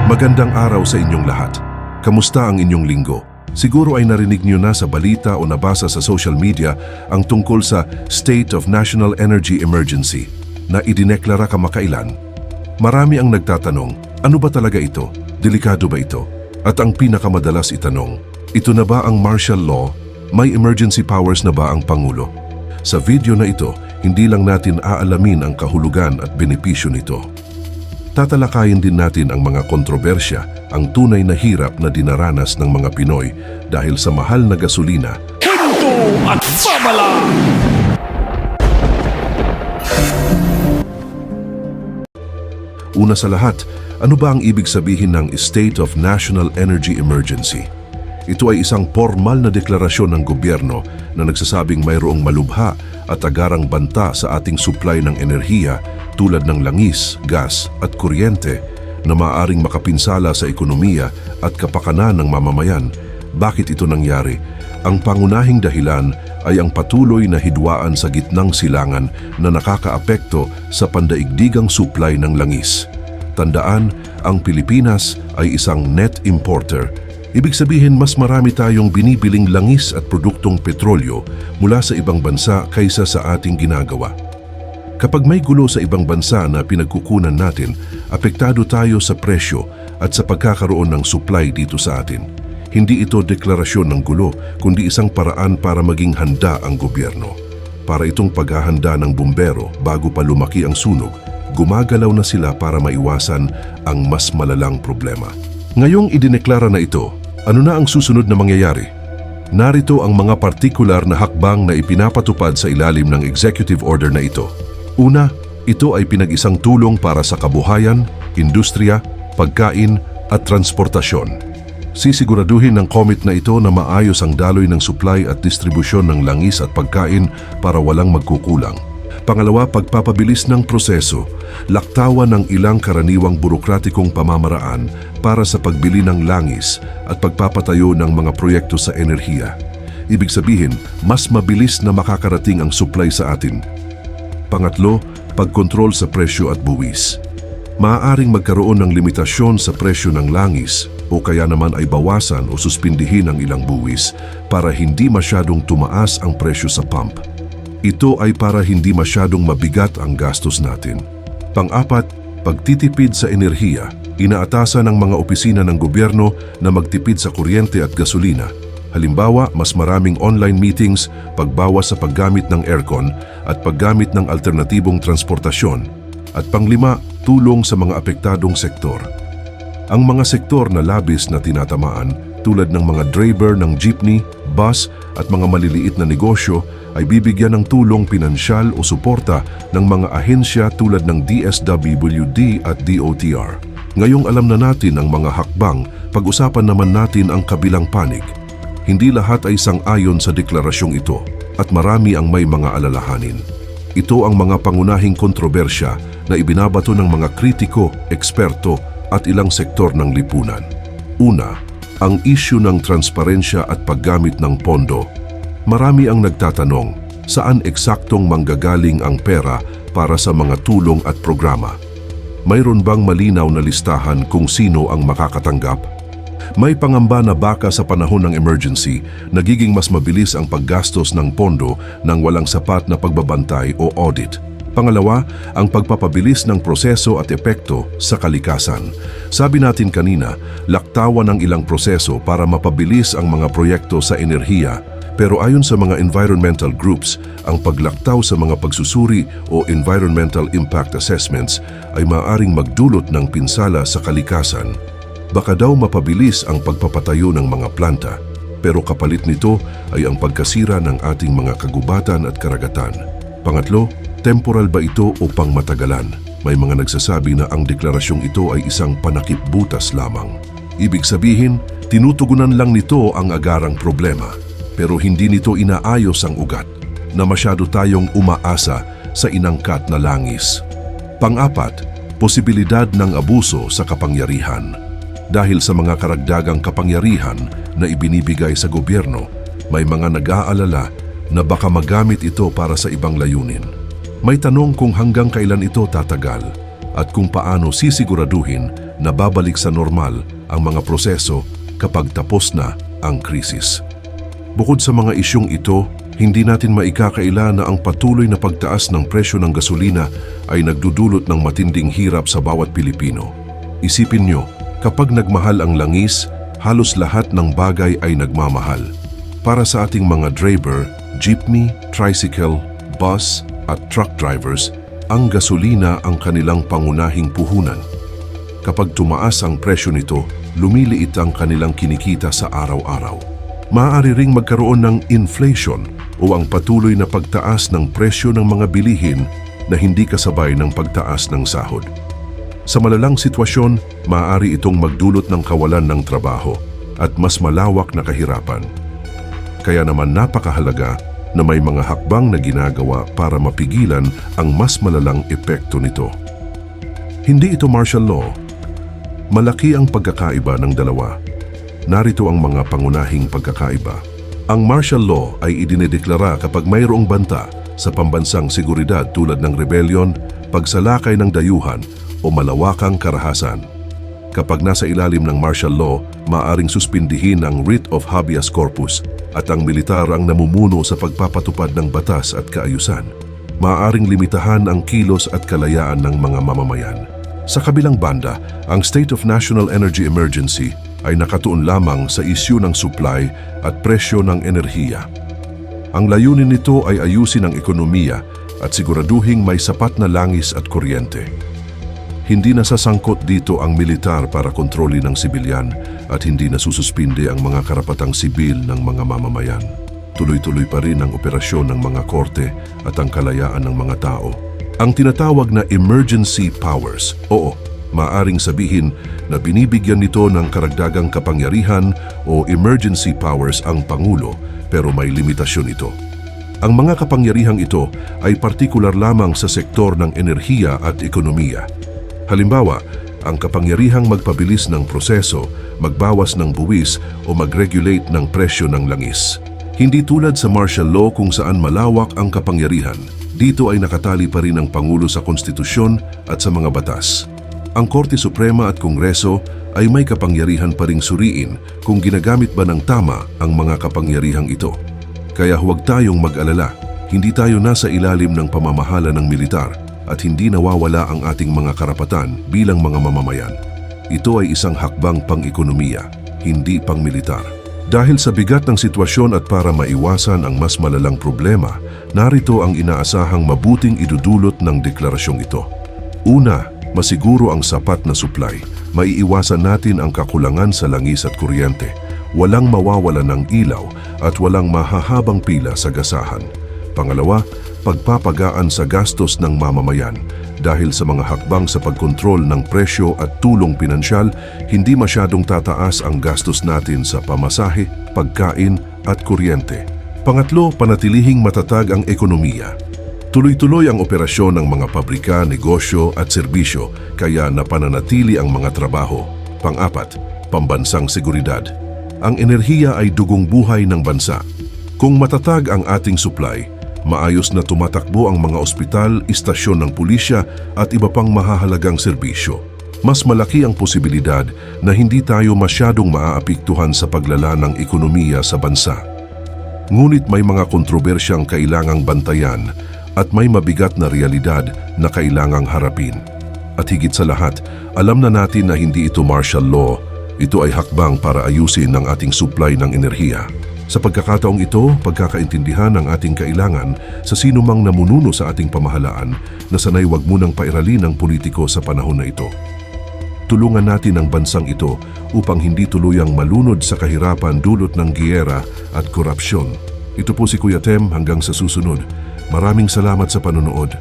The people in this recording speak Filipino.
Magandang araw sa inyong lahat. Kamusta ang inyong linggo? Siguro ay narinig niyo na sa balita o nabasa sa social media ang tungkol sa State of National Energy Emergency na idineklara kamakailan. Marami ang nagtatanong, ano ba talaga ito? Delikado ba ito? At ang pinakamadalas itanong, ito na ba ang martial law? May emergency powers na ba ang Pangulo? Sa video na ito, hindi lang natin aalamin ang kahulugan at benepisyo nito. Tatalakayin din natin ang mga kontrobersya, ang tunay na hirap na dinaranas ng mga Pinoy dahil sa mahal na gasolina. Hinto at babala! Una sa lahat, ano ba ang ibig sabihin ng State of National Energy Emergency? Ito ay isang formal na deklarasyon ng gobyerno na nagsasabing mayroong malubha at agarang banta sa ating supply ng enerhiya tulad ng langis, gas at kuryente na maaaring makapinsala sa ekonomiya at kapakanan ng mamamayan. Bakit ito nangyari? Ang pangunahing dahilan ay ang patuloy na hidwaan sa gitnang silangan na nakakaapekto sa pandaigdigang supply ng langis. Tandaan, ang Pilipinas ay isang net importer. Ibig sabihin mas marami tayong binibiling langis at produktong petrolyo mula sa ibang bansa kaysa sa ating ginagawa. Kapag may gulo sa ibang bansa na pinagkukunan natin, apektado tayo sa presyo at sa pagkakaroon ng supply dito sa atin. Hindi ito deklarasyon ng gulo, kundi isang paraan para maging handa ang gobyerno. Para itong paghahanda ng bumbero bago pa lumaki ang sunog, gumagalaw na sila para maiwasan ang mas malalang problema. Ngayong idineklara na ito, ano na ang susunod na mangyayari? Narito ang mga partikular na hakbang na ipinapatupad sa ilalim ng executive order na ito. Una, ito ay pinag-isang tulong para sa kabuhayan, industriya, pagkain at transportasyon. Sisiguraduhin ng commit na ito na maayos ang daloy ng supply at distribusyon ng langis at pagkain para walang magkukulang. Pangalawa, pagpapabilis ng proseso, laktawan ng ilang karaniwang burokratikong pamamaraan para sa pagbili ng langis at pagpapatayo ng mga proyekto sa enerhiya. Ibig sabihin, mas mabilis na makakarating ang supply sa atin. Pangatlo, pagkontrol sa presyo at buwis. Maaaring magkaroon ng limitasyon sa presyo ng langis o kaya naman ay bawasan o suspindihin ang ilang buwis para hindi masyadong tumaas ang presyo sa pump. Ito ay para hindi masyadong mabigat ang gastos natin. Pang-apat, pagtitipid sa enerhiya. Inaatasan ng mga opisina ng gobyerno na magtipid sa kuryente at gasolina. Halimbawa, mas maraming online meetings, pagbawas sa paggamit ng aircon at paggamit ng alternatibong transportasyon. At panglima, tulong sa mga apektadong sektor. Ang mga sektor na labis na tinatamaan tulad ng mga driver ng jeepney, bus at mga maliliit na negosyo ay bibigyan ng tulong pinansyal o suporta ng mga ahensya tulad ng DSWD at DOTR. Ngayong alam na natin ang mga hakbang, pag-usapan naman natin ang kabilang panig. Hindi lahat ay sang-ayon sa deklarasyong ito at marami ang may mga alalahanin. Ito ang mga pangunahing kontrobersya na ibinabato ng mga kritiko, eksperto at ilang sektor ng lipunan. Una, ang isyu ng transparensya at paggamit ng pondo. Marami ang nagtatanong, saan eksaktong manggagaling ang pera para sa mga tulong at programa? Mayroon bang malinaw na listahan kung sino ang makakatanggap? May pangamba na baka sa panahon ng emergency, nagiging mas mabilis ang paggastos ng pondo nang walang sapat na pagbabantay o audit. Pangalawa, ang pagpapabilis ng proseso at epekto sa kalikasan. Sabi natin kanina, laktawan ang ilang proseso para mapabilis ang mga proyekto sa enerhiya. Pero ayon sa mga environmental groups, ang paglaktaw sa mga pagsusuri o environmental impact assessments ay maaaring magdulot ng pinsala sa kalikasan. Baka daw mapabilis ang pagpapatayo ng mga planta, pero kapalit nito ay ang pagkasira ng ating mga kagubatan at karagatan. Pangatlo, temporal ba ito o pangmatagalan? May mga nagsasabi na ang deklarasyong ito ay isang panakip-butas lamang. Ibig sabihin, tinutugunan lang nito ang agarang problema. Pero hindi nito inaayos ang ugat na masyado tayong umaasa sa inangkat na langis. Pang-apat, posibilidad ng abuso sa kapangyarihan. Dahil sa mga karagdagang kapangyarihan na ibinibigay sa gobyerno, may mga nag-aalala na baka magamit ito para sa ibang layunin. May tanong kung hanggang kailan ito tatagal at kung paano sisiguraduhin na babalik sa normal ang mga proseso kapag tapos na ang krisis. Bukod sa mga isyong ito, hindi natin maikakaila na ang patuloy na pagtaas ng presyo ng gasolina ay nagdudulot ng matinding hirap sa bawat Pilipino. Isipin nyo, kapag nagmahal ang langis, halos lahat ng bagay ay nagmamahal. Para sa ating mga driver, jeepney, tricycle, bus at truck drivers, ang gasolina ang kanilang pangunahing puhunan. Kapag tumaas ang presyo nito, lumiliit ang kanilang kinikita sa araw-araw. Maaari ring magkaroon ng inflation o ang patuloy na pagtaas ng presyo ng mga bilihin na hindi kasabay ng pagtaas ng sahod. Sa malalang sitwasyon, maaari itong magdulot ng kawalan ng trabaho at mas malawak na kahirapan. Kaya naman napakahalaga na may mga hakbang na ginagawa para mapigilan ang mas malalang epekto nito. Hindi ito martial law. Malaki ang pagkakaiba ng dalawa. Narito ang mga pangunahing pagkakaiba. Ang martial law ay idinedeklara kapag mayroong banta sa pambansang seguridad tulad ng rebellion, pagsalakay ng dayuhan o malawakang karahasan. Kapag nasa ilalim ng martial law, maaaring suspindihin ang writ of habeas corpus at ang militar ang namumuno sa pagpapatupad ng batas at kaayusan. Maaaring limitahan ang kilos at kalayaan ng mga mamamayan. Sa kabilang banda, ang State of National Energy Emergency ay nakatuon lamang sa isyu ng supply at presyo ng enerhiya. Ang layunin nito ay ayusin ang ekonomiya at siguraduhing may sapat na langis at kuryente. Hindi nasasangkot dito ang militar para kontrolin ng sibilyan at hindi nasususpinde ang mga karapatang sibil ng mga mamamayan. Tuloy-tuloy pa rin ang operasyon ng mga korte at ang kalayaan ng mga tao. Ang tinatawag na emergency powers, maaring sabihin na binibigyan nito ng karagdagang kapangyarihan o emergency powers ang Pangulo, pero may limitasyon ito. Ang mga kapangyarihang ito ay partikular lamang sa sektor ng enerhiya at ekonomiya. Halimbawa, ang kapangyarihang magpabilis ng proseso, magbawas ng buwis o mag-regulate ng presyo ng langis. Hindi tulad sa martial law kung saan malawak ang kapangyarihan, dito ay nakatali pa rin ang Pangulo sa konstitusyon at sa mga batas. Ang Korte Suprema at Kongreso ay may kapangyarihan pa ring suriin kung ginagamit ba ng tama ang mga kapangyarihang ito. Kaya huwag tayong mag-alala, hindi tayo nasa ilalim ng pamamahala ng militar at hindi nawawala ang ating mga karapatan bilang mga mamamayan. Ito ay isang hakbang pang-ekonomiya, hindi pang-militar. Dahil sa bigat ng sitwasyon at para maiwasan ang mas malalang problema, narito ang inaasahang mabuting idudulot ng deklarasyong ito. Una, masiguro ang sapat na supply. Maiiwasan natin ang kakulangan sa langis at kuryente. Walang mawawala ng ilaw at walang mahahabang pila sa gasahan. Pangalawa, pagpapagaan sa gastos ng mamamayan. Dahil sa mga hakbang sa pagkontrol ng presyo at tulong pinansyal, hindi masyadong tataas ang gastos natin sa pamasahe, pagkain at kuryente. Pangatlo, panatilihing matatag ang ekonomiya. Tuloy-tuloy ang operasyon ng mga pabrika, negosyo at serbisyo kaya napananatili ang mga trabaho. Pang-apat, pambansang seguridad. Ang enerhiya ay dugong buhay ng bansa. Kung matatag ang ating supply, maayos na tumatakbo ang mga ospital, istasyon ng pulisya at iba pang mahahalagang serbisyo. Mas malaki ang posibilidad na hindi tayo masyadong maaapektuhan sa paglala ng ekonomiya sa bansa. Ngunit may mga kontrobersyang kailangang bantayan at may mabigat na realidad na kailangang harapin. At higit sa lahat, alam na natin na hindi ito martial law, ito ay hakbang para ayusin ang ating supply ng enerhiya. Sa pagkakataong ito, pagkakaintindihan ang ating kailangan sa sino mang namununo sa ating pamahalaan na sanay wag munang pairalin ang politiko sa panahon na ito. Tulungan natin ang bansang ito upang hindi tuluyang malunod sa kahirapan dulot ng giyera at korupsyon. Ito po si Kuya Tem, hanggang sa susunod. Maraming salamat sa panonood.